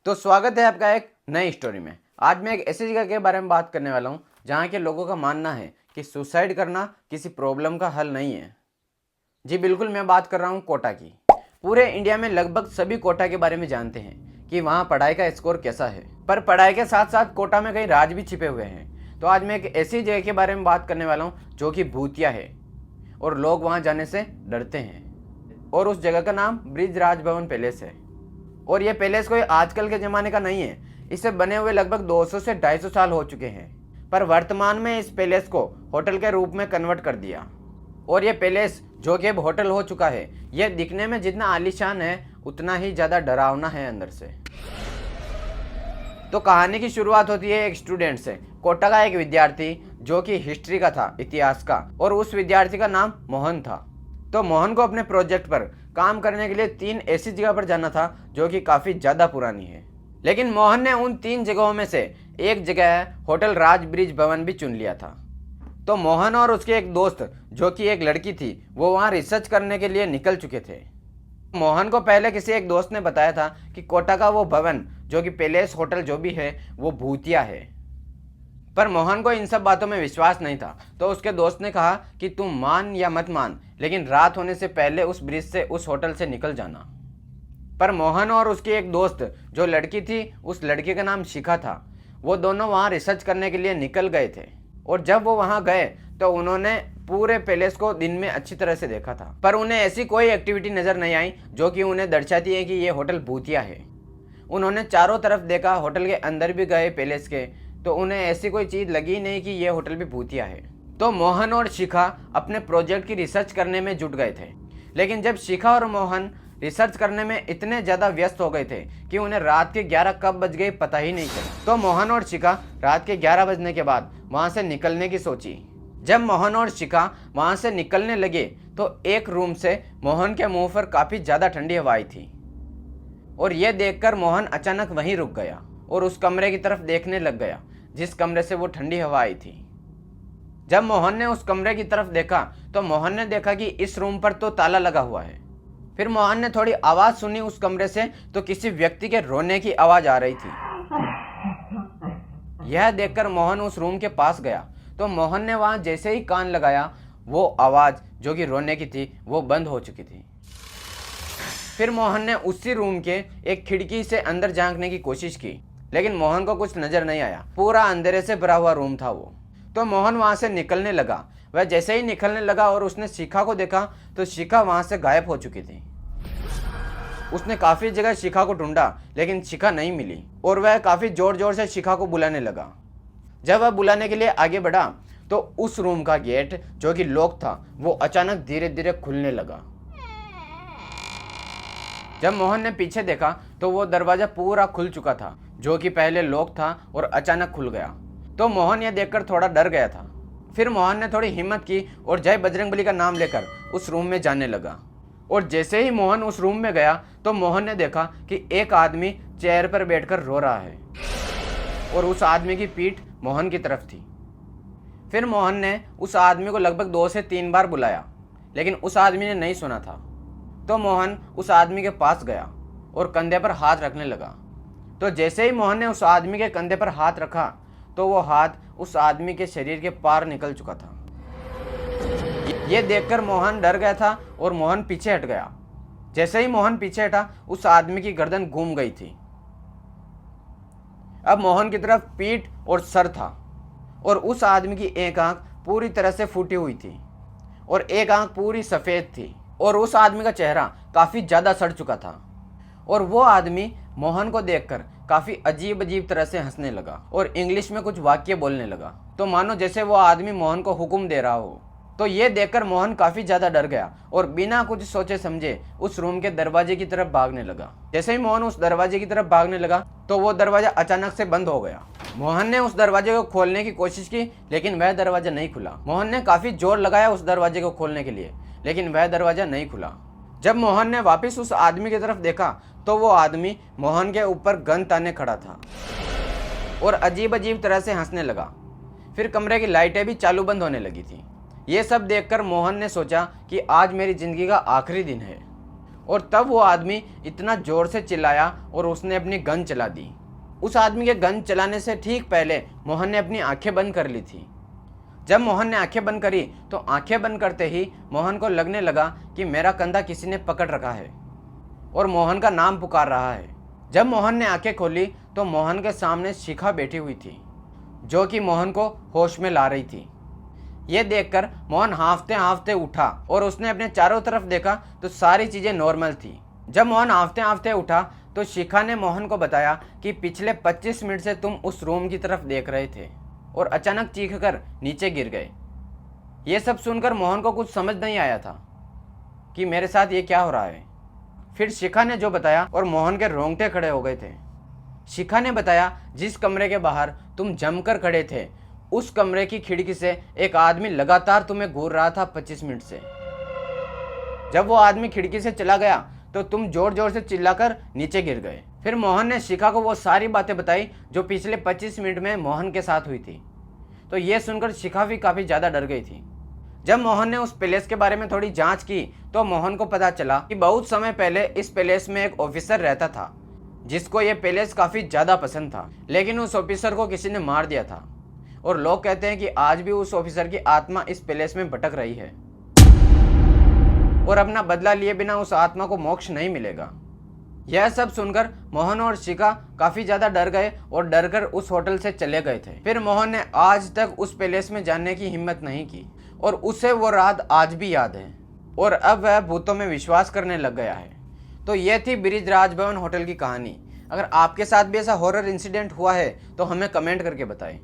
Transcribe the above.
तो स्वागत है आपका एक नई स्टोरी में। आज मैं एक ऐसी जगह के बारे में बात करने वाला हूँ जहाँ के लोगों का मानना है कि सुसाइड करना किसी प्रॉब्लम का हल नहीं है। जी बिल्कुल, मैं बात कर रहा हूँ कोटा की। पूरे इंडिया में लगभग सभी कोटा के बारे में जानते हैं कि वहाँ पढ़ाई का स्कोर कैसा है, पर पढ़ाई के साथ साथ कोटा में कई राज भी छिपे हुए हैं। तो आज मैं एक ऐसी जगह के बारे में बात करने वाला हूँ जो कि भूतिया है और लोग वहाँ जाने से डरते हैं। और उस जगह का नाम ब्रिज राजभवन पैलेस है। और ये पैलेस कोई आजकल के ज़माने का नहीं है, इसे बने हुए लगभग 200 से 250 साल हो चुके हैं। पर वर्तमान में इस पैलेस को होटल के रूप में कन्वर्ट कर दिया। और ये पैलेस जो कि अब होटल हो चुका है, यह दिखने में जितना आलीशान है उतना ही ज़्यादा डरावना है अंदर से। तो कहानी की शुरुआत होती है एक स्टूडेंट से। कोटा का एक विद्यार्थी जो कि हिस्ट्री का था, इतिहास का, और उस विद्यार्थी का नाम मोहन था। तो मोहन को अपने प्रोजेक्ट पर काम करने के लिए 3 ऐसी जगह पर जाना था जो कि काफ़ी ज़्यादा पुरानी है। लेकिन मोहन ने उन 3 जगहों में से एक जगह होटल राज ब्रिज भवन भी चुन लिया था। तो मोहन और उसके एक दोस्त जो कि एक लड़की थी, वो वहाँ रिसर्च करने के लिए निकल चुके थे। मोहन को पहले किसी एक दोस्त ने बताया था कि कोटा का वो भवन जो कि पैलेस होटल जो भी है वो भूतिया है। पर मोहन को इन सब बातों में विश्वास नहीं था। तो उसके दोस्त ने कहा कि तुम मान या मत मान, लेकिन रात होने से पहले उस ब्रिज से, उस होटल से निकल जाना। पर मोहन और उसकी एक दोस्त जो लड़की थी, उस लड़की का नाम शिखा था, वो दोनों वहाँ रिसर्च करने के लिए निकल गए थे। और जब वो वहाँ गए तो उन्होंने पूरे पैलेस को दिन में अच्छी तरह से देखा था, पर उन्हें ऐसी कोई एक्टिविटी नज़र नहीं आई जो कि उन्हें दर्शाती है कि ये होटल भूतिया है। उन्होंने चारों तरफ देखा, होटल के अंदर भी गए पैलेस के, तो उन्हें ऐसी कोई चीज़ लगी नहीं कि ये होटल भी भूतिया है। तो मोहन और शिखा अपने प्रोजेक्ट की रिसर्च करने में जुट गए थे। लेकिन जब शिखा और मोहन रिसर्च करने में इतने ज़्यादा व्यस्त हो गए थे कि उन्हें रात के 11 कब बज गए पता ही नहीं चला। तो मोहन और शिखा रात के 11 बजने के बाद वहाँ से निकलने की सोची। जब मोहन और शिखा वहाँ से निकलने लगे तो एक रूम से मोहन के मुंह पर काफ़ी ज़्यादा ठंडी हवा आई थी। और यह देखकर मोहन अचानक वहीं रुक गया और उस कमरे की तरफ देखने लग गया जिस कमरे से वो ठंडी हवा आई थी। जब मोहन ने उस कमरे की तरफ देखा तो मोहन ने देखा कि इस रूम पर तो ताला लगा हुआ है। फिर मोहन ने थोड़ी आवाज़ सुनी उस कमरे से, तो किसी व्यक्ति के रोने की आवाज़ आ रही थी। यह देखकर मोहन उस रूम के पास गया। तो मोहन ने वहाँ जैसे ही कान लगाया, वो आवाज़ जो कि रोने की थी वो बंद हो चुकी थी। फिर मोहन ने उसी रूम के एक खिड़की से अंदर झांकने की कोशिश की, लेकिन मोहन को कुछ नज़र नहीं आया। पूरा अंधेरे से भरा हुआ रूम था वो। तो मोहन वहाँ से निकलने लगा। वह जैसे ही निकलने लगा और उसने शिखा को देखा तो शिखा वहाँ से गायब हो चुकी थी। उसने काफ़ी जगह शिखा को ढूंढा, लेकिन शिखा नहीं मिली और वह काफ़ी ज़ोर ज़ोर से शिखा को बुलाने लगा। जब वह बुलाने के लिए आगे बढ़ा तो उस रूम का गेट जो कि लॉक था वो अचानक धीरे धीरे खुलने लगा। जब मोहन ने पीछे देखा तो वो दरवाज़ा पूरा खुल चुका था जो कि पहले लॉक था और अचानक खुल गया। तो मोहन यह देखकर थोड़ा डर गया था। फिर मोहन ने थोड़ी हिम्मत की और जय बजरंगबली का नाम लेकर उस रूम में जाने लगा। और जैसे ही मोहन उस रूम में गया तो मोहन ने देखा कि एक आदमी चेयर पर बैठकर रो रहा है और उस आदमी की पीठ मोहन की तरफ थी। फिर मोहन ने उस आदमी को लगभग 2 से 3 बार बुलाया, लेकिन उस आदमी ने नहीं सुना था। तो मोहन उस आदमी के पास गया और कंधे पर हाथ रखने लगा। तो जैसे ही मोहन ने उस आदमी के कंधे पर हाथ रखा तो वो हाथ उस आदमी के शरीर के पार निकल चुका था। ये देखकर मोहन डर गया था और मोहन पीछे हट गया। जैसे ही मोहन पीछे हटा, उस आदमी की गर्दन घूम गई थी। अब मोहन की तरफ पीठ और सर था और उस आदमी की एक आंख पूरी तरह से फूटी हुई थी और एक आंख पूरी सफ़ेद थी और उस आदमी का चेहरा काफ़ी ज़्यादा सड़ चुका था। और वो आदमी मोहन को देखकर काफ़ी अजीब अजीब तरह से हंसने लगा और इंग्लिश में कुछ वाक्य बोलने लगा, तो मानो जैसे वो आदमी मोहन को हुक्म दे रहा हो। तो ये देखकर मोहन काफ़ी ज़्यादा डर गया और बिना कुछ सोचे समझे उस रूम के दरवाजे की तरफ भागने लगा। जैसे ही मोहन उस दरवाजे की तरफ भागने लगा तो वो दरवाज़ा अचानक से बंद हो गया। मोहन ने उस दरवाजे को खोलने की कोशिश की, लेकिन वह दरवाज़ा नहीं खुला। मोहन ने काफ़ी जोर लगाया उस दरवाजे को खोलने के लिए, लेकिन वह दरवाज़ा नहीं खुला। जब मोहन ने वापस उस आदमी की तरफ देखा तो वो आदमी मोहन के ऊपर गन ताने खड़ा था और अजीब अजीब तरह से हंसने लगा। फिर कमरे की लाइटें भी चालू बंद होने लगी थी। ये सब देखकर मोहन ने सोचा कि आज मेरी ज़िंदगी का आखिरी दिन है और तब वो आदमी इतना जोर से चिल्लाया और उसने अपनी गन चला दी। उस आदमी के गन चलाने से ठीक पहले मोहन ने अपनी आंखें बंद कर ली थी। जब मोहन ने आंखें बंद करी तो आंखें बंद करते ही मोहन को लगने लगा कि मेरा कंधा किसी ने पकड़ रखा है और मोहन का नाम पुकार रहा है। जब मोहन ने आंखें खोली तो मोहन के सामने शिखा बैठी हुई थी, जो कि मोहन को होश में ला रही थी। यह देखकर मोहन हांफते हांफते उठा और उसने अपने चारों तरफ देखा तो सारी चीजें नॉर्मल थी। जब मोहन हांफते हांफते उठा तो शिखा ने मोहन को बताया कि पिछले 25 मिनट से तुम उस रूम की तरफ देख रहे थे और अचानक चीखकर नीचे गिर गए। ये सब सुनकर मोहन को कुछ समझ नहीं आया था कि मेरे साथ ये क्या हो रहा है। फिर शिखा ने जो बताया और मोहन के रोंगटे खड़े हो गए थे। शिखा ने बताया, जिस कमरे के बाहर तुम जमकर खड़े थे उस कमरे की खिड़की से एक आदमी लगातार तुम्हें घूर रहा था 25 मिनट से। जब वो आदमी खिड़की से चला गया तो तुम जोर जोर से चिल्लाकर नीचे गिर गए। फिर मोहन ने शिखा को वो सारी बातें बताई जो पिछले 25 मिनट में मोहन के साथ हुई थी। तो ये सुनकर शिखा भी काफ़ी ज़्यादा डर गई थी। जब मोहन ने उस पैलेस के बारे में थोड़ी जांच की तो मोहन को पता चला कि बहुत समय पहले इस पैलेस में एक ऑफिसर रहता था जिसको ये पैलेस काफ़ी ज़्यादा पसंद था, लेकिन उस ऑफिसर को किसी ने मार दिया था और लोग कहते हैं कि आज भी उस ऑफिसर की आत्मा इस पैलेस में भटक रही है और अपना बदला लिए बिना उस आत्मा को मोक्ष नहीं मिलेगा। यह सब सुनकर मोहन और शिखा काफी ज्यादा डर गए और डरकर उस होटल से चले गए थे। फिर मोहन ने आज तक उस पैलेस में जाने की हिम्मत नहीं की और उसे वो रात आज भी याद है और अब वह भूतों में विश्वास करने लग गया है। तो यह थी ब्रिज राजभवन होटल की कहानी। अगर आपके साथ भी ऐसा हॉरर इंसिडेंट हुआ है तो हमें कमेंट करके बताएं।